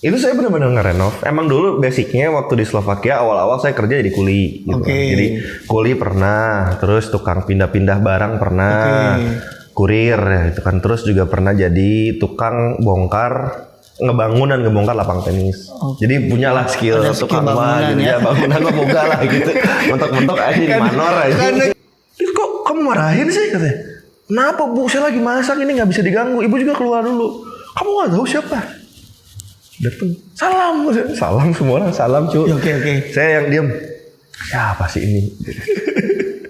Itu saya benar-benar ngerenov. Emang dulu basicnya waktu di Slovakia awal-awal saya kerja jadi kuli gitu. Jadi kuli pernah, terus tukang pindah-pindah barang pernah, kurir ya itu kan. Terus juga pernah jadi tukang bongkar ngebongkar lapang tenis. Jadi punyalah skill tukang bangunan ya. Bangunan mah boga lah gitu. Mentok-mentok aja di manor aja. Kok kamu marahin sih katanya? Kenapa Bu? Saya lagi masak ini nggak bisa diganggu. Ibu juga keluar dulu. Kamu nggak tahu siapa? Datang, salam semua orang, salam cuy. Oke. Saya yang diam. Siapa sih ini?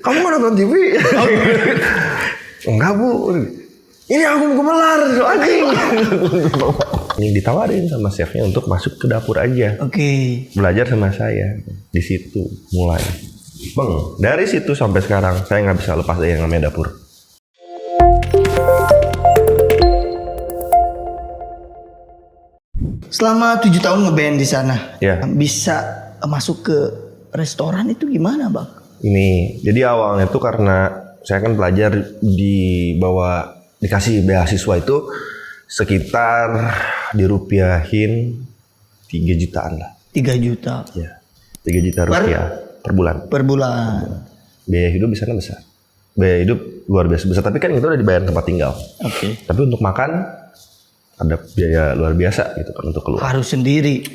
Kamu nggak nonton TV? Enggak Bu. Ini aku gemelar, anjing. Ini ditawarin sama chefnya untuk masuk ke dapur aja. Belajar sama saya. Di situ mulai. Bang, dari situ sampai sekarang saya nggak bisa lepas dari yang namanya dapur. Selama 7 tahun ngeband di sana, Ya. bisa masuk ke restoran itu gimana, Bang? Ini, jadi awalnya tuh karena saya kan belajar dikasih beasiswa itu sekitar dirupiahin 3 jutaan lah. 3 juta. Ya, 3 juta rupiah per bulan. Per bulan. Biaya hidup di sana besar. Biaya hidup luar biasa besar, tapi kan itu udah dibayar tempat tinggal. Tapi untuk makan ada biaya luar biasa gitu kan untuk keluar. Harus sendiri.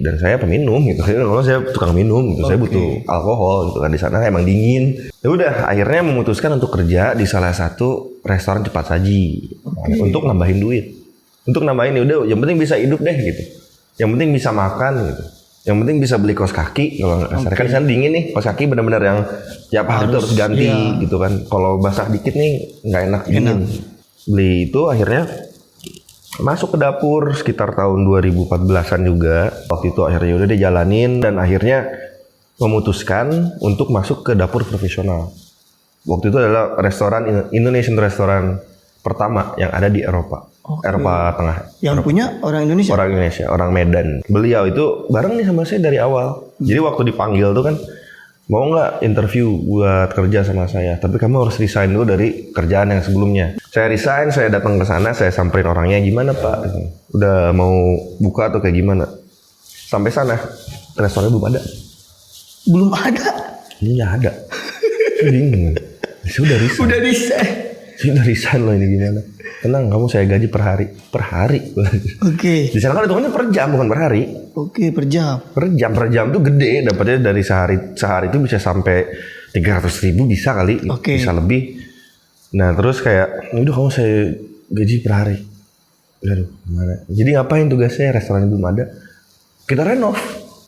Dan saya peminum gitu. Saya tukang minum gitu. Saya butuh alkohol gitu kan di sana emang dingin. Ya udah akhirnya memutuskan untuk kerja di salah satu restoran cepat saji untuk nambahin duit. Untuk nambahin ya udah yang penting bisa hidup deh gitu. Yang penting bisa makan gitu. Yang penting bisa beli kaos kaki kalau nggak kasar kan di sana dingin nih kaos kaki benar-benar yang tiap hari harus ganti gitu kan. Kalau basah dikit nih nggak enak dingin. Beli itu akhirnya masuk ke dapur sekitar tahun 2014-an juga. Waktu itu akhirnya udah dijalanin dan akhirnya memutuskan untuk masuk ke dapur profesional. Waktu itu adalah Indonesian restoran pertama yang ada di Eropa. Eropa Tengah. Yang punya orang Indonesia? Orang Indonesia, orang Medan. Beliau itu bareng nih sama saya dari awal. Jadi waktu dipanggil tuh kan, mau nggak interview buat kerja sama saya? Tapi kamu harus resign dulu dari kerjaan yang sebelumnya. Saya resign, saya datang ke sana, saya samperin orangnya, gimana Pak? Udah mau buka atau kayak gimana? Sampai sana, restorannya belum ada. Belum ada? Ini nggak ada. Saya bingung. Sudah resign. Sudah resign loh ini gimana? Tenang, kamu saya gaji per hari. Per hari. Di sana kan hitungannya per jam bukan per hari. Per jam. Per jam tuh gede, dapatnya dari sehari itu bisa sampai 300.000 bisa kali, bisa lebih. Nah terus kayak, udah kamu saya gaji per hari. Aduh, gimana? Jadi ngapain tugasnya? Restorannya belum ada. Kita renov.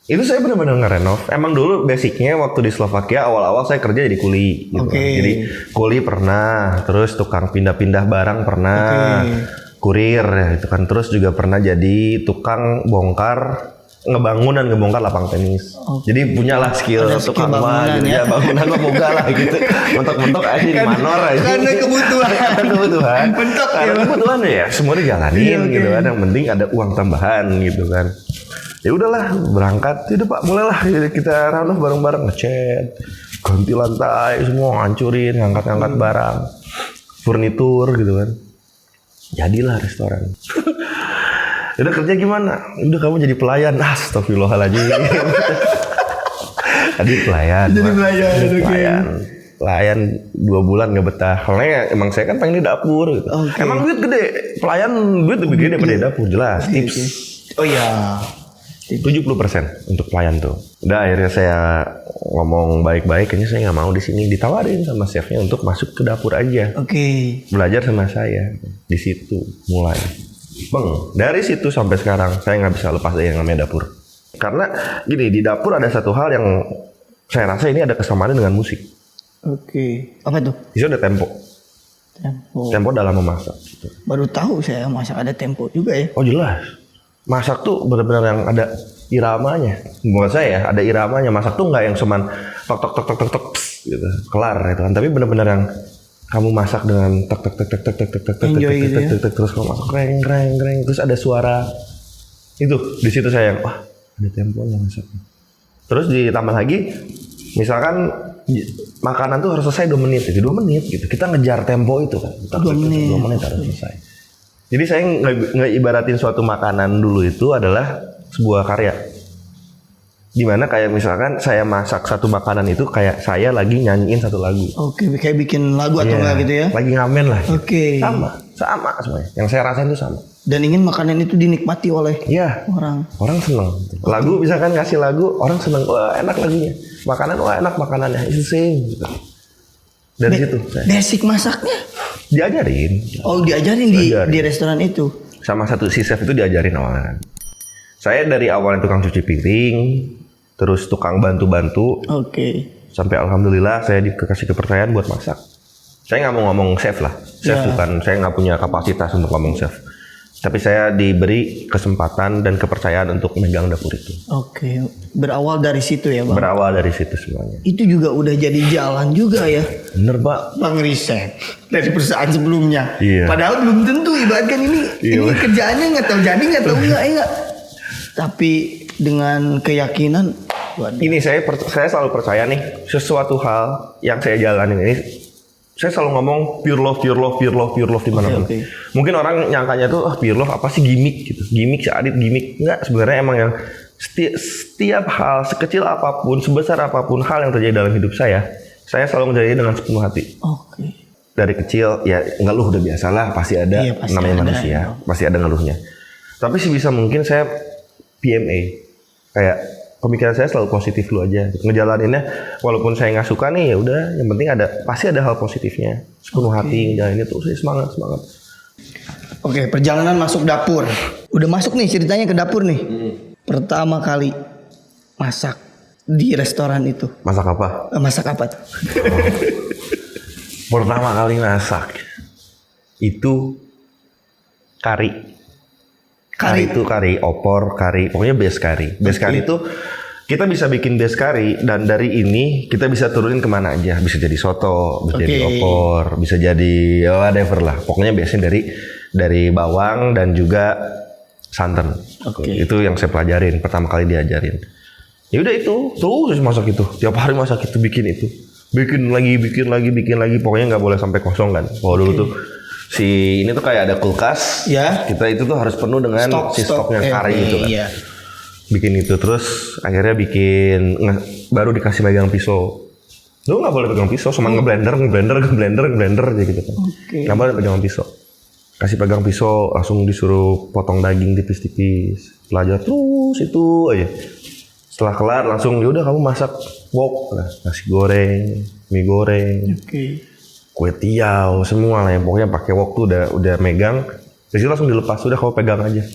Itu saya benar-benar ngerenov. Emang dulu basicnya waktu di Slovakia awal-awal saya kerja jadi kuli gitu. Jadi kuli pernah, terus tukang pindah-pindah barang pernah, kurir ya itu kan. Terus juga pernah jadi tukang ngebongkar lapang tenis. Jadi punyalah skill tukang bangunan ya. Bangunan mah boga lah gitu. Mentok-mentok aja di manor aja. Karena kebutuhan. Kebutuhan ya. Semua dijalanin gitu kan. Yang penting ada uang tambahan gitu kan. Ya udahlah berangkat, udah Pak mulailah kita renov bareng-bareng, ngecat, ganti lantai semua, hancurin, ngangkat-ngangkat barang, furnitur gitu kan. Jadilah restoran. Udah kerja gimana? Udah kamu jadi pelayan. Astagfirullahaladzim. Tadi pelayan. Pelayan 2 bulan nggak betah. Karena emang saya kan pengen di dapur gitu. Emang duit gede. Pelayan duit lebih gede daripada di dapur, jelas. Tips. Oh iya. 70% untuk pelayan tuh. Udah akhirnya saya ngomong baik-baik, kayaknya saya nggak mau di sini. Ditawarin sama chefnya untuk masuk ke dapur aja. Belajar sama saya. Di situ mulai. Bang, dari situ sampai sekarang saya nggak bisa lepas dari yang namanya dapur. Karena gini, di dapur ada satu hal yang saya rasa ini ada kesamaan dengan musik. Apa tuh? Di situ ada tempo. Tempo dalam memasak. Gitu. Baru tahu saya masak ada tempo juga ya. Oh jelas. Masak tuh benar-benar yang ada iramanya. Buat saya ada iramanya. Masak tuh nggak yang cuman tok tok tok tok tok tok gitu, kelar itu kan. Tapi benar-benar yang kamu masak dengan tek tek tek tek tek tek tek tek tek tek terus kamu masak kreng kreng kreng terus ada suara itu di situ saya yang wah ada temponya masaknya. Terus ditambah lagi misalkan makanan tuh harus selesai 2 menit, jadi 2 menit gitu. Kita ngejar tempo itu kan. 2 menit. 2 menit harus selesai. Jadi saya ngeibaratin suatu makanan dulu itu adalah sebuah karya. Dimana kayak misalkan saya masak satu makanan itu kayak saya lagi nyanyiin satu lagu. Oke, kayak bikin lagu atau enggak gitu ya? Lagi ngamen lah. Oke. Sama semuanya. Yang saya rasain itu sama. Dan ingin makanan itu dinikmati oleh orang. Orang seneng. Lagu misalkan ngasih lagu, orang seneng. Wah enak lagunya. Makanan, wah enak makanannya. Itu same gitu. Dari situ. Basic masaknya? Diajarin. Oh diajarin di restoran itu? Sama satu si chef itu diajarin awalnya. Saya dari awalnya tukang cuci piring, terus tukang bantu-bantu. Oke. Sampai alhamdulillah saya dikasih kepercayaan buat masak. Saya nggak mau ngomong chef lah. Chef bukan, saya nggak punya kapasitas untuk ngomong chef. Tapi saya diberi kesempatan dan kepercayaan untuk megang dapur itu. Oke, berawal dari situ ya Bang? Berawal dari situ semuanya. Itu juga udah jadi jalan juga ya? Bener Pak. Bang riset dari perusahaan sebelumnya. Iya. Padahal belum tentu ibaratkan ini kerjaannya nggak tahu jadi nggak tahu enggak. Tapi dengan keyakinan. Ini saya selalu percaya nih sesuatu hal yang saya jalanin ini. Saya selalu ngomong pure love di mana-mana. Okay. Mungkin orang nyangkanya tuh pure love apa sih gimmick gitu. Gimmick si Adit gimmick. Enggak, sebenarnya emang yang setiap hal sekecil apapun, sebesar apapun hal yang terjadi dalam hidup saya selalu menjalani dengan sepenuh hati. Oke. Dari kecil ya ngeluh udah biasalah, pasti ada, namanya manusia, pasti ada ngeluhnya. Tapi sebisa mungkin saya PMA. Kayak pemikiran saya selalu positif dulu aja. Ngejalaninnya walaupun saya nggak suka nih ya udah, yang penting pasti ada hal positifnya. Sepenuh hati ngejalaninnya tuh saya semangat. Oke, perjalanan masuk dapur. Udah masuk nih ceritanya ke dapur nih. Pertama kali masak di restoran itu. Masak apa? Masak apa tuh? Pertama kali masak itu kari. Kari itu kari opor, kari pokoknya base kari. Base kari itu kita bisa bikin base kari dan dari ini kita bisa turunin kemana aja. Bisa jadi soto, bisa jadi opor, bisa jadi whatever lah. Pokoknya biasanya dari bawang dan juga santan. Itu yang saya pelajarin pertama kali diajarin. Ya udah itu, terus masak itu. Tiap hari masak itu, bikin itu. Bikin lagi. Pokoknya nggak boleh sampai kosong kan. Kalau dulu tuh ini tuh kayak ada kulkas, kita itu tuh harus penuh dengan stoknya kari itu kan. Bikin itu terus akhirnya baru dikasih megang pisau. Lu nggak boleh pegang pisau, cuma ngeblender aja gitu kan. Nggak boleh pegang pisau. Kasih pegang pisau langsung disuruh potong daging tipis-tipis. Belajar terus itu aja. Setelah kelar langsung yaudah kamu masak wok, nasi goreng, mie goreng. Kue tiaw semua lah yang pokoknya pakai wok tuh udah megang. Terus langsung dilepas, udah kamu pegang aja.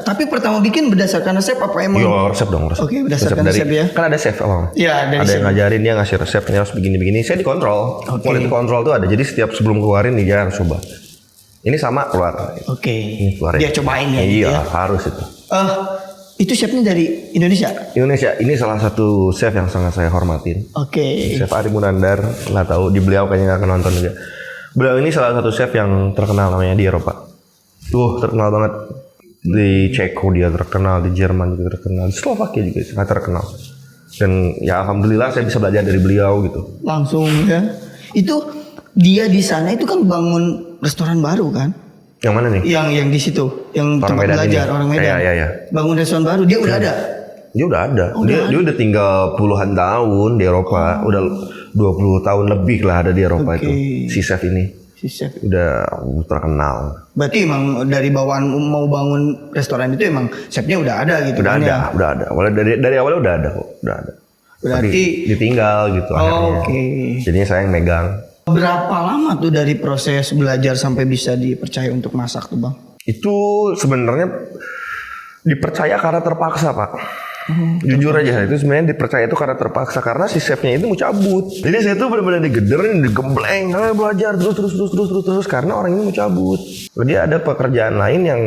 Tapi pertama bikin berdasarkan resep apa emang? Yo resep dong. Oke, berdasarkan resep ya. Kan ada chef emang. Iya, ada yang ngajarin dia ngasih resepnya harus begini. Saya dikontrol. Quality control tuh ada. Jadi setiap sebelum keluarin nih dia harus coba. Ini sama keluar. Ini dia cobain ya. Iya, harus itu. Itu chefnya dari Indonesia? Indonesia. Ini salah satu chef yang sangat saya hormatin. Chef Ari Munandar, nggak tahu di beliau kayaknya nggak akan nonton juga. Beliau ini salah satu chef yang terkenal namanya di Eropa. Terkenal banget. Di Ceko dia terkenal, di Jerman juga terkenal, di Slovakia juga sangat terkenal. Dan ya alhamdulillah saya bisa belajar dari beliau gitu. Langsung ya. Itu dia di sana itu kan bangun restoran baru kan? Yang mana nih? Yang di situ, yang orang tempat Medan belajar ini. orang Medan. Iya. Bangun restoran baru, dia udah ada. Dia udah ada. Dia udah tinggal puluhan tahun di Eropa. Udah 20 tahun lebih lah ada di Eropa itu. Si chef ini. Udah terkenal. Berarti emang dari bawaan mau bangun restoran itu emang chefnya udah ada gitu. Udah ada. Dari awalnya udah ada kok. Berarti tapi ditinggal gitu akhirnya. Jadinya saya yang megang. Berapa lama tuh dari proses belajar sampai bisa dipercaya untuk masak tuh Bang? Itu sebenarnya dipercaya karena terpaksa Pak. Jujur aja itu sebenarnya dipercaya itu karena terpaksa karena si chefnya itu mau cabut. Jadi saya tuh benar-benar digederin, digembleng, belajar terus karena orang ini mau cabut. Dia ada pekerjaan lain yang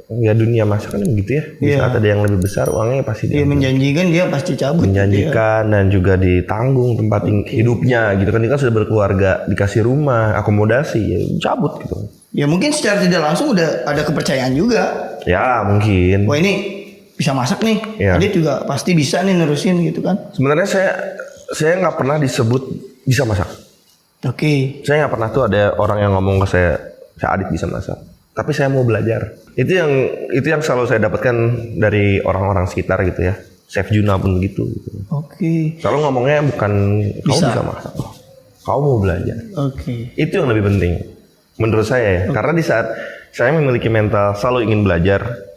ya dunia masakan begitu ya. Di saat ada yang lebih besar uangnya pasti dia menjanjikan dia pasti cabut. Menjanjikan dan juga ditanggung tempat hidupnya gitu kan. Dia kan sudah berkeluarga, dikasih rumah, akomodasi, ya cabut gitu. Ya mungkin secara tidak langsung udah ada kepercayaan juga. Ya mungkin. Wah ini bisa masak nih, dia juga pasti bisa nih nerusin gitu kan. Sebenarnya saya nggak pernah disebut bisa masak. Saya nggak pernah tuh ada orang yang ngomong ke saya Adit bisa masak. tapi saya mau belajar. Itu yang selalu saya dapatkan dari orang-orang sekitar gitu ya. Chef Juna pun begitu. Oke. Selalu ngomongnya bukan kamu bisa masak, kamu mau belajar. Oke. Itu yang lebih penting menurut saya ya. Karena di saat saya memiliki mental selalu ingin belajar,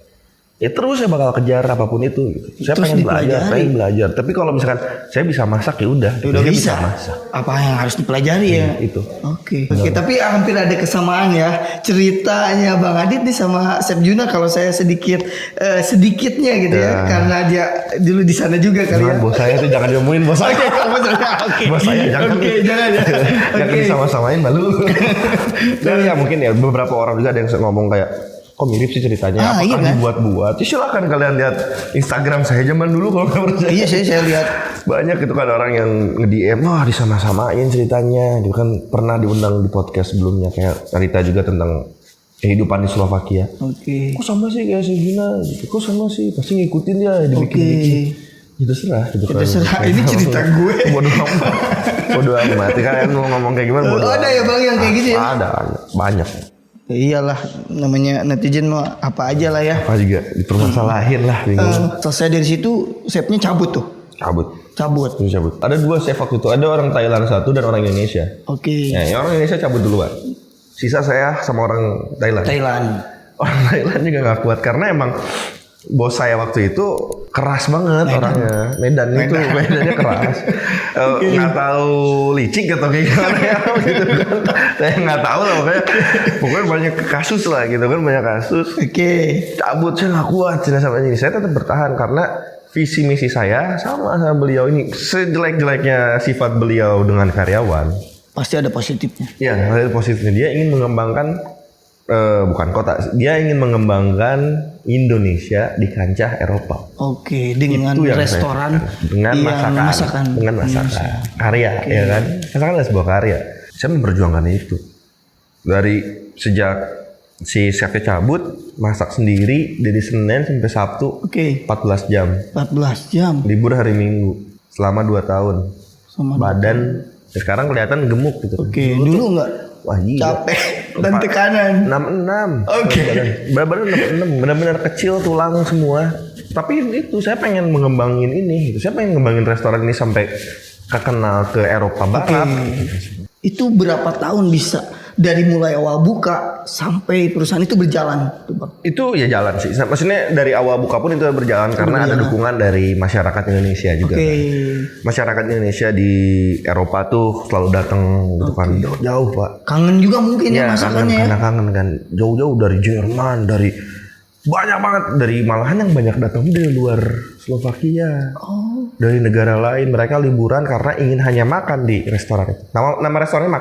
ya terus saya bakal kejar apapun itu gitu. Saya Terus pengen belajar. Tapi kalau misalkan saya bisa masak ya udah saya bisa masak. Apa yang harus dipelajari ya? Itu. Oke, tapi hampir ada kesamaan ya ceritanya Bang Adit nih sama Chef Juna. Kalau saya sedikitnya gitu ya, karena dia dulu di sana juga kali ya. Bos saya tuh jangan diomongin bos saya. Bos saya jangan. Jangan ya. Jangan disama-samain malu. Dan ya mungkin ya beberapa orang juga ada yang ngomong kayak, kok mirip sih ceritanya, apakah iya kan? dibuat-buat? Ya silakan kalian lihat Instagram saya zaman dulu kalau nggak percaya. Iya saya lihat banyak itu kan orang yang nge-DM, wah disama-samain ceritanya. Dia kan pernah diundang di podcast sebelumnya kayak cerita juga tentang kehidupan di Slovakia. Oke. Kok sama sih kayak Segina? Kok sama sih? Pasti ngikutin dia dibikin-bikin. Ya terserah gitu kan. Terserah, ini cerita gue. Bodoh amat. Bodoh amat. Kalian mau ngomong kayak gimana bodoh. Ada ya Bang yang kayak gitu ya? Ada, banyak. Ya iyalah, namanya netizen mah apa aja lah ya. Apa juga dipermasalahin lah. Selesai dari situ, chefnya cabut tuh. Cabut. Ada 2 chef waktu itu. Ada orang Thailand 1 dan orang Indonesia. Oke. Nah, yang orang Indonesia cabut duluan. Sisa saya sama orang Thailand. Orang Thailand juga gak kuat karena emang bos saya waktu itu keras banget orangnya. Medannya keras. Nggak tahu licik atau kayak gimana ya gitu kan. Saya nggak tahu lah pokoknya banyak kasus lah gitu kan, banyak kasus. Oke. Cabut, saya nggak kuat sama ini. Saya tetap bertahan karena visi misi saya sama beliau ini. Sejelek-jeleknya sifat beliau dengan karyawan, pasti ada positifnya. Iya, ada positifnya. Dia ingin mengembangkan bukan kota, dia ingin mengembangkan Indonesia di kancah Eropa. Oke, dengan restoran, dengan masakan, karya, ya kan? Masakan adalah sebuah karya. Saya memperjuangkan itu dari sejak si chefnya cabut, masak sendiri dari Senin sampai Sabtu. 14 jam. 14 jam. Libur hari Minggu selama 2 tahun. Badan sekarang kelihatan gemuk gitu. Oke, dulu enggak? Wah gila. Capek dan tekanan. 66. Oke. Benar-benar 66, benar-benar kecil tulang semua. Tapi itu saya pengen mengembangin ini gitu. Saya pengen ngembangin restoran ini sampai kekenal ke Eropa Barat. Itu berapa tahun bisa dari mulai awal buka sampai perusahaan itu berjalan tuh Bang? Itu ya jalan sih. Maksudnya dari awal buka pun itu berjalan karena ada dukungan dari masyarakat Indonesia juga. Kan. Masyarakat Indonesia di Eropa tuh selalu datang gitu kan. Jauh Pak. Kangen juga mungkin ya masakannya ya. Karena kangen kan. Jauh-jauh dari Jerman, dari banyak banget, dari malahan yang banyak datang dari luar Slovakia. Dari negara lain, mereka liburan karena ingin hanya makan di restoran itu. Nama restorannya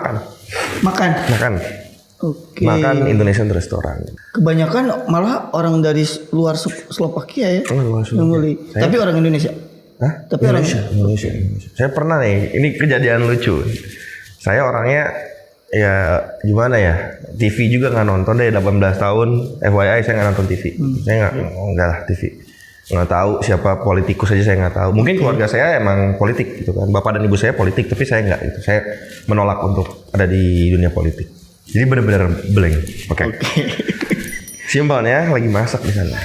Makan. Oke. Makan Indonesian restoran. Kebanyakan malah orang dari luar Slovakia ya. Tapi orang Indonesia. Hah? Tapi Indonesia. Saya pernah nih, ini kejadian lucu. Saya orangnya ya gimana ya, TV juga nggak nonton deh 18 tahun. FYI saya nggak nonton TV. Saya nggak lah TV. Nggak tahu siapa politikus aja saya nggak tahu. Mungkin keluarga saya emang politik gitu kan. Bapak dan ibu saya politik, tapi saya nggak gitu. Saya menolak untuk ada di dunia politik. Jadi benar-benar blank. Oke. Simpelnya lagi masak di sana.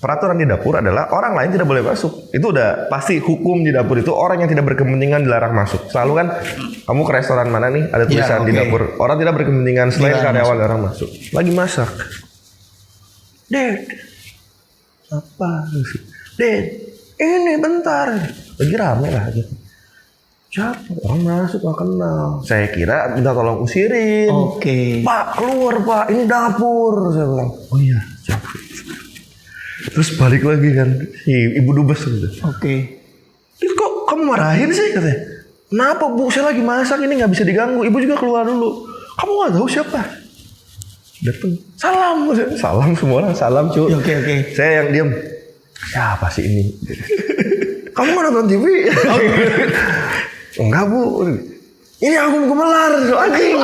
Peraturan di dapur adalah orang lain tidak boleh masuk. Itu udah pasti hukum di dapur itu, orang yang tidak berkepentingan dilarang masuk. Selalu kan kamu ke restoran mana nih ada tulisan di dapur orang tidak berkepentingan selain karyawan dilarang masuk. Lagi masak. Ded. Apa? Ded. Ini bentar. Lagi rame lah gitu. Siapa? Orang masuk gak kenal. Saya kira minta tolong usirin. Pak keluar Pak, ini dapur. Saya bilang, oh iya. Terus balik lagi kan, si ibu dubes gitu. Terus kok kamu marahin sih katanya? Kenapa Bu? Saya lagi masak ini nggak bisa diganggu. Ibu juga keluar dulu. Kamu nggak tahu siapa? Datang. Salam semua orang salam cuy. Saya yang diam. Siapa sih ini? Kamu nggak nonton TV? Enggak Bu. Ini aku gemelar anjing.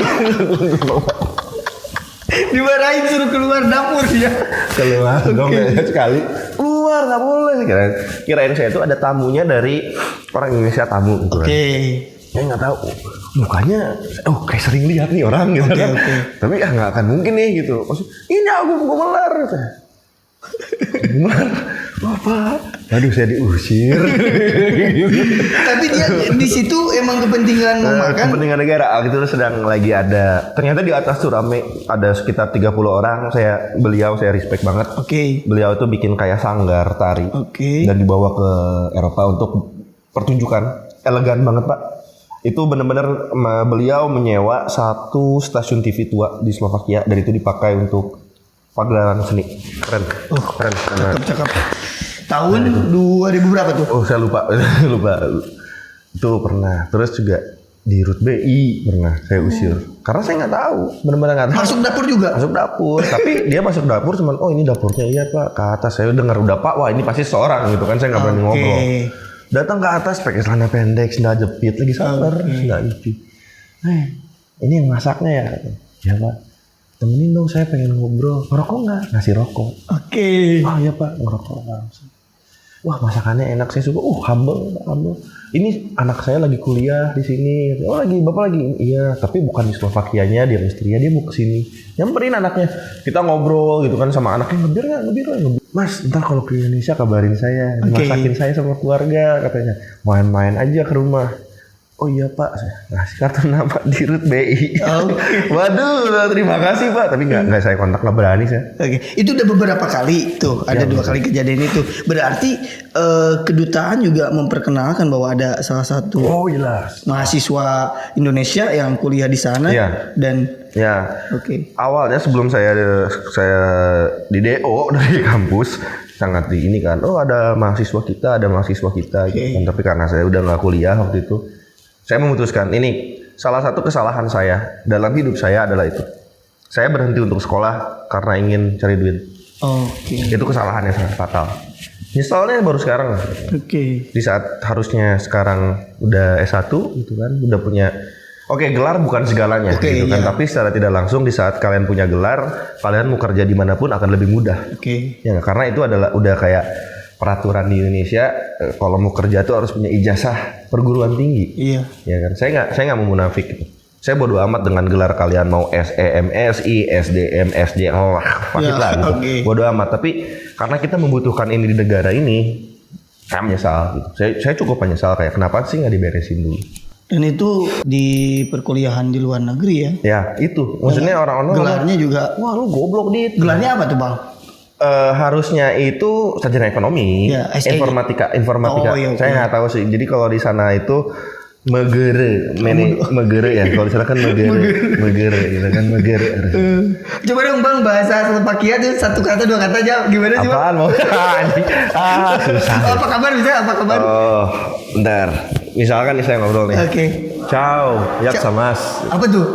Dimarahin suruh keluar dapur ya. Keluar dong sekali. Keluar nggak boleh. Kirain saya itu ada tamunya dari orang Indonesia tamu gitu kan. saya nggak tahu mukanya, kayak sering lihat nih orang gitu kan. Tapi nggak akan mungkin nih gitu. Maksud, ini aku gumelar. Gumelar, apa? Aduh saya diusir. Tapi dia di situ emang kepentingan makan. Kepentingan negara. Gitu sedang lagi ada. Ternyata di atas tuh rame, ada sekitar 30 orang. Beliau saya respect banget. Beliau itu bikin kayak sanggar tari. Dan dibawa ke Eropa untuk pertunjukan. Elegan banget Pak. Itu benar-benar beliau menyewa satu stasiun TV tua di Slovakia dan itu dipakai untuk pagelaran seni. Keren. Keren. Cakep. Tahun 2000 berapa tuh? Saya lupa. Itu pernah. Terus juga di RUT BI pernah saya usir. Karena saya nggak tahu, benar-benar nggak tahu. Masuk dapur juga? Masuk dapur. Tapi dia masuk dapur cuman, ini dapurnya iya Pak. Ke atas saya dengar udah Pak, wah ini pasti seorang gitu kan, saya nggak berani ngobrol. Datang ke atas pakai celana pendek, sendal jepit, lagi sabar, sendal jepit. Ini yang masaknya ya? Ya Pak. Temenin dong, saya pengen ngobrol. Ngerokok nggak? Ngasih rokok. Oh iya Pak, ngerokok langsung. Wah masakannya enak, saya suka. Humble. Ini anak saya lagi kuliah di sini. Bapak lagi? Iya, tapi bukan di Slovakianya, dia istrinya, dia mau ke sini. Nyamperin anaknya. Kita ngobrol gitu kan sama anaknya, ngebir nggak? Mas, ntar kalau ke Indonesia kabarin saya, masakin saya sama keluarga katanya. Main-main aja ke rumah. Oh iya Pak, saya ngasih kartu nama di RUT BI. Waduh, terima kasih Pak. Tapi nggak saya kontak, nggak berani saya. Itu udah beberapa kali tuh, ada 2 kali kejadian itu. Berarti kedutaan juga memperkenalkan bahwa ada salah satu mahasiswa Indonesia yang kuliah di sana dan awalnya sebelum saya di DO dari kampus sangat di ini kan. Ada mahasiswa kita gitu kan. Tapi karena saya udah nggak kuliah waktu itu, saya memutuskan ini salah satu kesalahan saya dalam hidup saya adalah itu. Saya berhenti untuk sekolah karena ingin cari duit. Itu kesalahan yang sangat fatal. Nyesalnya baru sekarang. Di saat harusnya sekarang udah S1 gitu kan, udah punya gelar bukan segalanya gitu kan, tapi secara tidak langsung di saat kalian punya gelar, kalian mau kerja dimanapun akan lebih mudah. Ya, karena itu adalah udah kayak peraturan di Indonesia, kalau mau kerja tuh harus punya ijazah perguruan tinggi. Ya kan, saya nggak mau munafik gitu. Saya bodo amat dengan gelar kalian mau SEMSI, SDM, SJ, pakit lah gitu. Bodo amat. Tapi karena kita membutuhkan ini di negara ini, saya menyesal gitu. Saya cukup menyesal kayak kenapa sih nggak diberesin dulu. Dan itu di perkuliahan di luar negeri ya? Ya itu, maksudnya orang-orang gelarnya juga. Wah lu goblok dit. Gelarnya apa tuh Bang? Harusnya itu sarjana ekonomi, informatika. Saya nggak tahu sih. Jadi kalau di sana itu megere ya. Kalau di sana kan megere gitu kan megere. Coba dong Bang, bahasa Slovakia tuh 1 kata 2 kata aja gimana sih Bang? Apaan mau? Susah. Apa kabar bisa? Apa kabar? Bentar. Misalkan nih saya ngobrol nih. Ciao, mas. Apa tuh?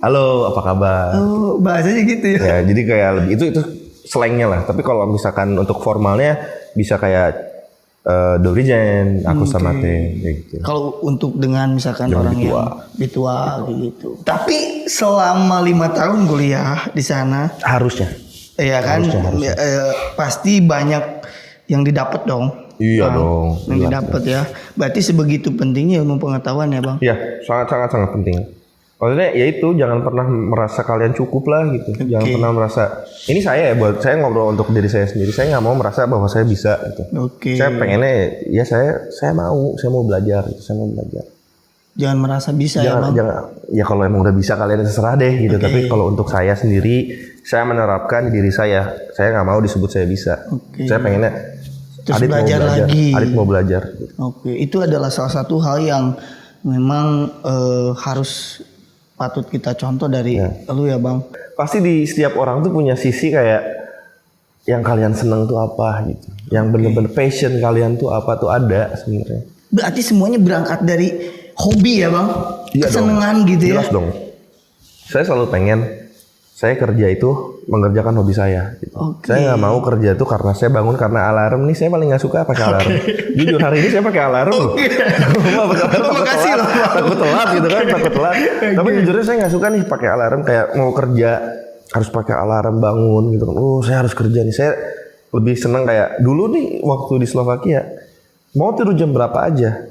Halo, apa kabar? Bahasanya gitu ya. Ya, jadi kayak lebih itu slangnya lah. Tapi kalau misalkan untuk formalnya bisa kayak Dorijen, aku sama teh gitu. Kalau untuk dengan misalkan orang yang bitua gitu. Tapi selama 5 tahun kuliah di sana harusnya. Iya kan? Harusnya. Pasti banyak yang didapat dong. Iya dong. Yang didapat ya. Berarti sebegitu pentingnya ilmu pengetahuan ya Bang? Iya, sangat penting. Maksudnya ya itu jangan pernah merasa kalian cukup lah gitu. Jangan pernah merasa ini saya ngobrol untuk diri saya sendiri. Saya nggak mau merasa bahwa saya bisa gitu. Saya pengennya ya saya mau belajar gitu. Saya mau belajar. Jangan merasa bisa jangan ya kalau emang udah bisa kalian terserah deh gitu. Tapi kalau untuk saya sendiri saya menerapkan diri saya nggak mau disebut saya bisa. Saya pengennya terus belajar lagi. Adit mau belajar. Gitu. Itu adalah salah satu hal yang memang harus patut kita contoh dari lu ya Bang. Pasti di setiap orang tuh punya sisi kayak yang kalian seneng tuh apa gitu. Yang bener-bener passion kalian tuh apa tuh ada sebenarnya. Berarti semuanya berangkat dari hobi ya Bang? Iya kesenangan dong. gitu ya? Jelas dong. Saya selalu pengen saya kerja itu mengerjakan hobi saya gitu. Saya nggak mau kerja itu karena saya bangun karena alarm nih, saya paling nggak suka pakai alarm. Jujur hari ini saya pakai alarm loh. Takut telat gitu kan, takut telat. Tapi jujurnya saya nggak suka nih pakai alarm, kayak mau kerja harus pakai alarm bangun gitu kan. Saya harus kerja nih. Saya lebih senang kayak dulu nih waktu di Slovakia mau tidur jam berapa aja.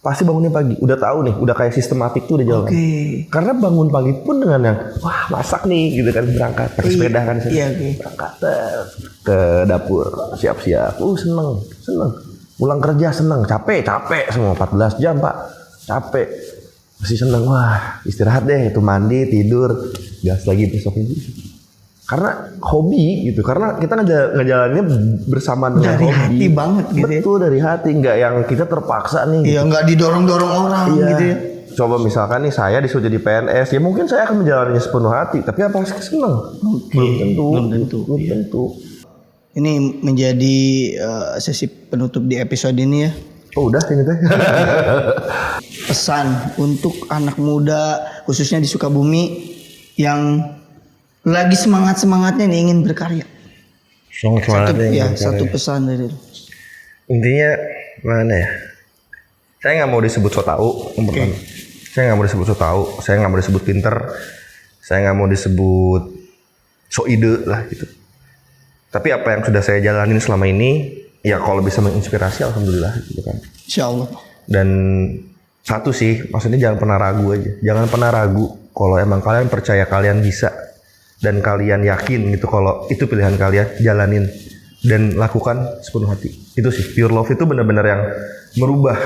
pasti bangunnya pagi. Udah tahu nih, udah kayak sistematik tuh udah jalan. Karena bangun pagi pun dengan yang wah masak nih gitu kan, berangkat pakai sepeda kan, berangkat ke dapur siap-siap. Seneng. Pulang kerja seneng, capek semua 14 jam Pak, capek. Masih seneng, wah istirahat deh, itu mandi, tidur, gas lagi besoknya gitu. Karena hobi gitu, karena kita ngejalaninnya bersama dengan dari hobi. Dari hati banget gitu. Betul, dari hati, nggak yang kita terpaksa nih. Iya, nggak didorong-dorong orang gitu ya. Coba misalkan nih saya disuruh jadi PNS, ya mungkin saya akan menjalaninya sepenuh hati, tapi apa seneng? Belum tentu. Ini menjadi sesi penutup di episode ini ya. Oh udah ini teh. Pesan untuk anak muda khususnya di Sukabumi yang lagi semangatnya nih ingin berkarya. Satu pesan dari lu. Intinya mana ya? Saya nggak mau disebut so tahu. Saya nggak mau disebut so tahu. Saya nggak mau disebut pinter. Saya nggak mau disebut so ide lah gitu. Tapi apa yang sudah saya jalanin selama ini, ya kalau bisa menginspirasi, alhamdulillah gitu kan. Insyaallah. Dan satu sih, maksudnya jangan pernah ragu aja. Jangan pernah ragu kalau emang kalian percaya kalian bisa dan kalian yakin gitu kalau itu pilihan kalian, jalanin dan lakukan sepenuh hati. Itu sih pure love itu benar-benar yang merubah.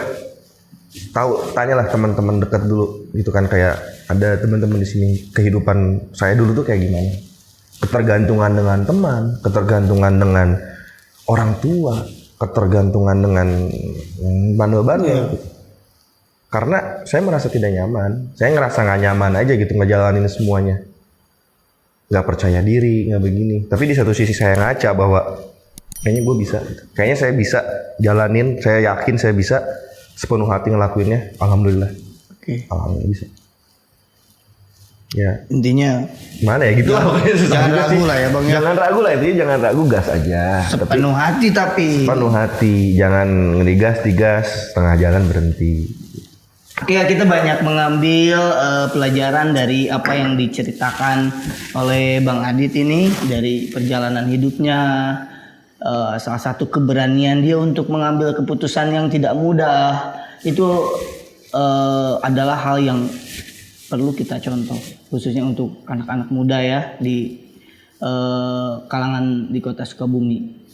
Tanyalah teman-teman dekat dulu gitu kan, kayak ada teman-teman di sini, kehidupan saya dulu tuh kayak gimana? Ketergantungan dengan teman, ketergantungan dengan orang tua, ketergantungan dengan bandel-bandel gitu. Karena saya merasa tidak nyaman, saya ngerasa nggak nyaman aja gitu ngejalanin semuanya, nggak percaya diri, nggak begini. Tapi di satu sisi saya ngaca bahwa kayaknya gue bisa, gitu. Kayaknya saya bisa jalanin, saya yakin saya bisa sepenuh hati ngelakuinnya. Alhamdulillah, alhamdulillah bisa. Ya intinya mana ya gitu lah. Jangan ragu lah ya bang. Jangan ragu lah, itu jangan ragu, gas aja. Sepenuh hati tapi. Sepenuh hati, jangan digas, tengah jalan berhenti. Oke, kita banyak mengambil pelajaran dari apa yang diceritakan oleh Bang Adit ini, dari perjalanan hidupnya, salah satu keberanian dia untuk mengambil keputusan yang tidak mudah. Itu adalah hal yang perlu kita contoh, khususnya untuk anak-anak muda ya di kalangan di Kota Sukabumi.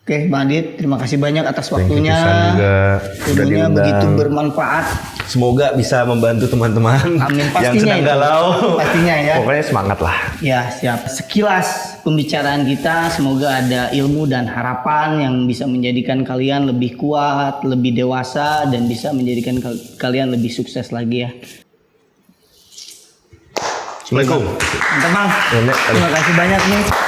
Oke, Bang Adit, terima kasih banyak atas waktunya. Ilmunya begitu bermanfaat. Semoga bisa membantu teman-teman yang sedang galau. Pastinya ya. Pokoknya semangat lah. Ya, siap. Sekilas pembicaraan kita, semoga ada ilmu dan harapan yang bisa menjadikan kalian lebih kuat, lebih dewasa, dan bisa menjadikan kalian lebih sukses lagi ya. Assalamualaikum. Mantap Bang. Terima kasih banyak nih.